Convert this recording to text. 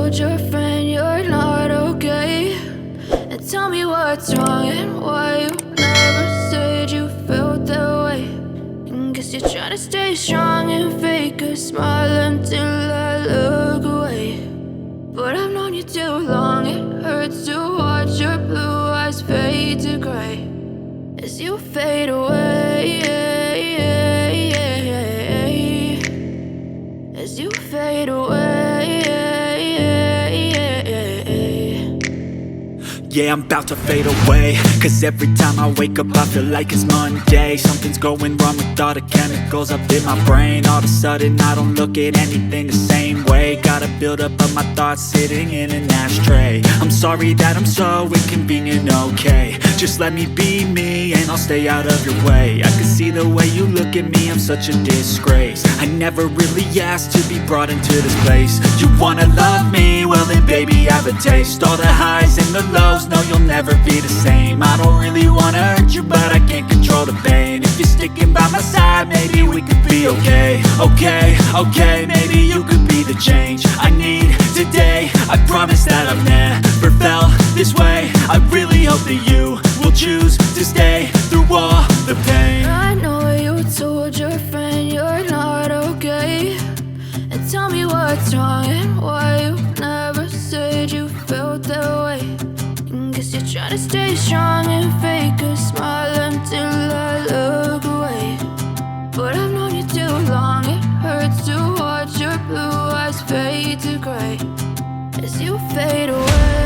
told your friend you're not okay, and tell me what's wrong and why you never said you felt that way. And guess you're trying to stay strong and fake a smile until I look away. But I've known you too long, it hurts to watch your blue eyes fade to gray as you fade away, as you fade away. Yeah, I'm about to fade away, cause every time I wake up I feel like it's Monday. Something's going wrong with all the chemicals up in my brain. All of a sudden I don't look at anything the same way. Got a build up of my thoughts sitting in an ashtray. I'm sorry that I'm so inconvenient, okay. Just let me be me and I'll stay out of your way. I can see the way you look at me, I'm such a disgrace. I never really asked to be brought into this place. You wanna love me? Well then baby, have a taste. All the highs and the lows, no, you'll never be the same. I don't really wanna hurt you, but I can't control the pain. If you're sticking by my side, maybe we could be okay. Okay, maybe you could be the change I need today. I promise that I've never felt this way. I really hope that you will choose to stay through all the pain. I know you told your friend you're not okay, and tell me what's wrong and why you never said you felt that way. And guess you're trying to stay strong and fake a smile until I look away. But I've known you too long, it hurts to watch your blue eyes fade to gray as you fade away.